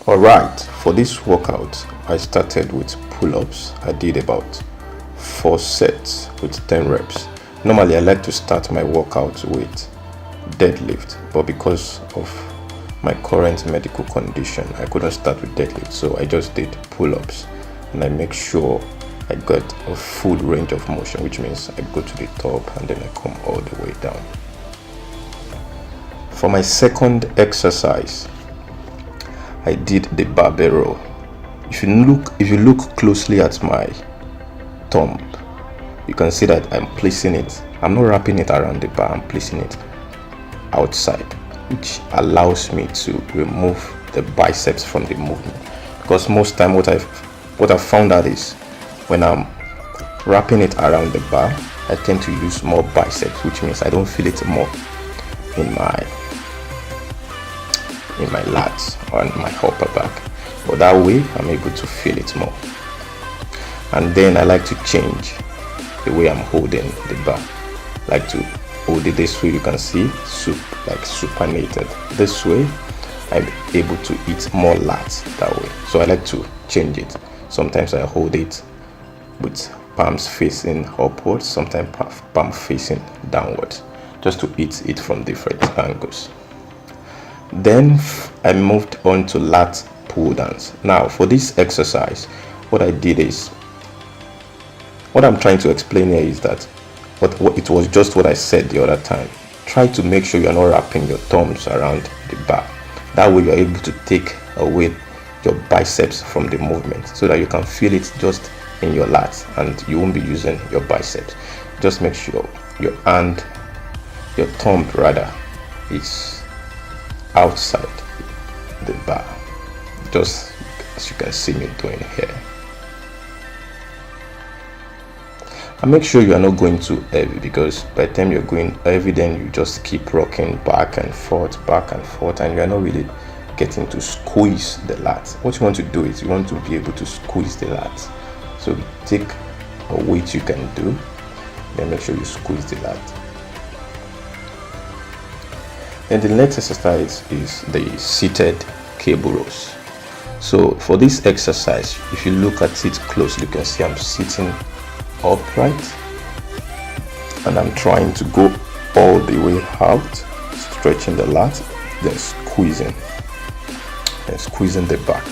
Alright, for this workout, I started with pull-ups. I did about 4 sets with 10 reps. Normally, I like to start my workout with deadlift, but because of my current medical condition, I couldn't start with deadlift, so I just did pull-ups, and I make sure I got a full range of motion, which means I go to the top and then I come all the way down. For my second exercise, I did the barbell row. If you look closely at my thumb, you can see that I'm placing it. I'm not wrapping it around the bar. I'm placing it outside, which allows me to remove the biceps from the movement. Because most time, what I've found out is when I'm wrapping it around the bar, I tend to use more biceps, which means I don't feel it more in my lats or in my upper back, but that way I'm able to feel it more. And then I like to change the way I'm holding the bar. I like to hold it this way. You can see like supinated. This way I'm able to eat more lats that way, so I like to change it. Sometimes I hold it with palms facing upwards, sometimes palm facing downwards, just to eat it from different angles. Then I moved on to lat pull downs. Now for this exercise, what I did is, what I'm trying to explain here is that it was just what I said the other time. Try to make sure you're not wrapping your thumbs around the bar. That way you're able to take away your biceps from the movement, so that you can feel it just in your lats and you won't be using your biceps. Just make sure your thumb rather, is outside the bar, just as you can see me doing here. And make sure you are not going too heavy, because by the time you're going heavy, then you just keep rocking back and forth, and you are not really getting to squeeze the lats. What you want to do is you want to be able to squeeze the lats. So take a weight you can do, then make sure you squeeze the lat. Then the next exercise is the seated cable rows. So for this exercise, if you look at it closely, you can see I'm sitting upright and I'm trying to go all the way out, stretching the lat, then squeezing the back.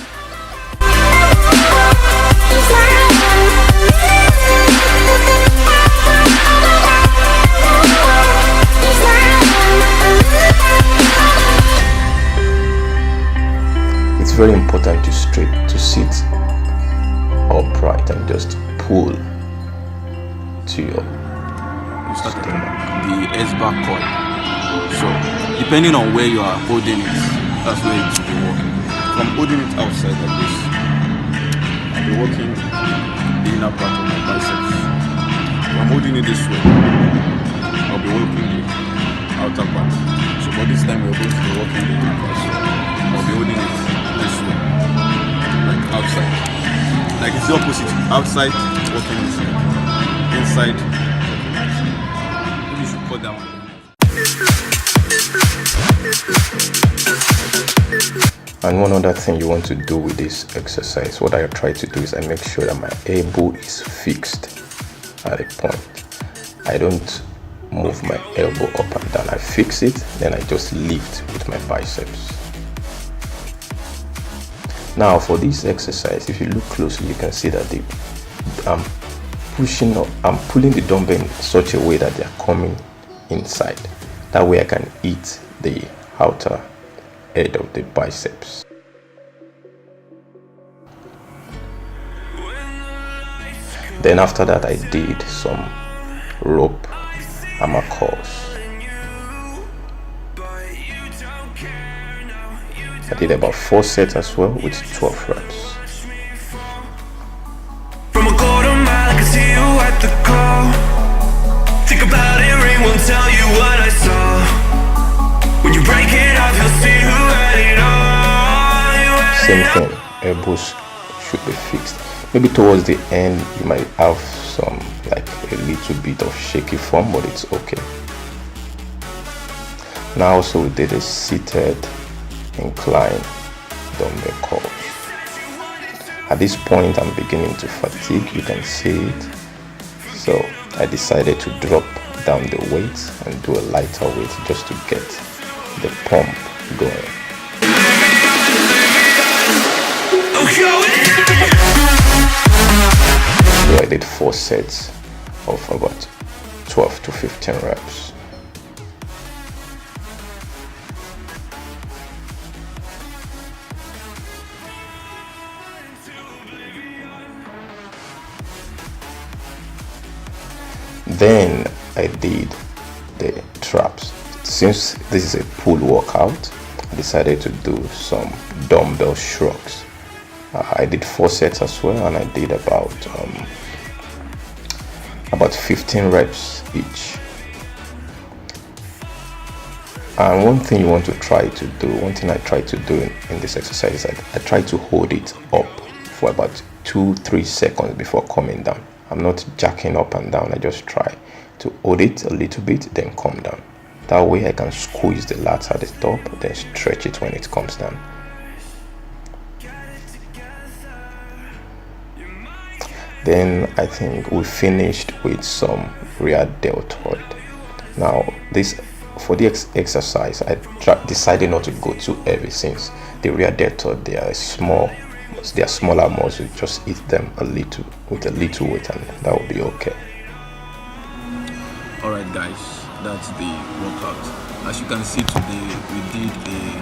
It's very important to sit upright and just pull to your stomach. The S-bar coil. So depending on where you are holding it, that's where it should be working. If I'm holding it outside like this, I'll be working the inner part of my biceps. If I'm holding it this way, I'll be working the outer part. So for this time we're going to be working the inner part. So I'll be holding it this way, like outside. Like it's the opposite. Outside, working this way. Inside, maybe you should cut down. And one other thing you want to do with this exercise, what I try to do is I make sure that my elbow is fixed at a point. I don't move my elbow up and down. I fix it, then I just lift with my biceps. Now for this exercise, if you look closely, you can see that I'm pulling the dumbbell in such a way that they are coming inside. That way I can eat the outer edge of the biceps. Then after that, I did some rope hammer curls. I did about 4 sets as well with 12 reps. From a quarter mile, I can see you at the call. Think about it, ring won't tell you what I saw. When you break it off, you'll see who had it all. Same thing, elbows should be fixed. Maybe towards the end, you might have some, like a little bit of shaky form, but it's okay. Now also we did a seated incline dumbbell curls. At this point, I'm beginning to fatigue, you can see it. So I decided to drop down the weight and do a lighter weight just to get the pump going. So I did 4 sets of about 12 to 15 reps. Then I did the traps. Since this is a pull workout, I decided to do some dumbbell shrugs. I did 4 sets as well, and I did about 15 reps each. And one thing you want to try to do, one thing I try to do in this exercise is I try to hold it up for about 2-3 seconds before coming down. I'm not jacking up and down, I just try to hold it a little bit, then come down. That way I can squeeze the lats at the top, then stretch it when it comes down. Then I think we finished with some rear deltoid. Now for the exercise, I decided not to go too heavy, since the rear deltoid, they are smaller muscles. Just eat them a little with a little weight, and that will be okay. Alright guys, that's the workout. As you can see today, we did a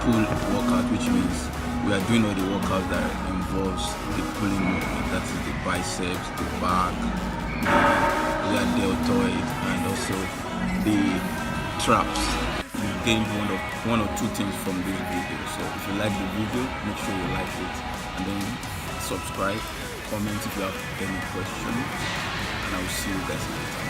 pull workout, which means we are doing all the workouts that involves the pulling movement. That is the biceps, the back, the rear deltoid, and also the traps. You gained one or two things from this video. So if you like the video, make sure you like it, and then subscribe, comment if you have any questions, and I will see you guys later.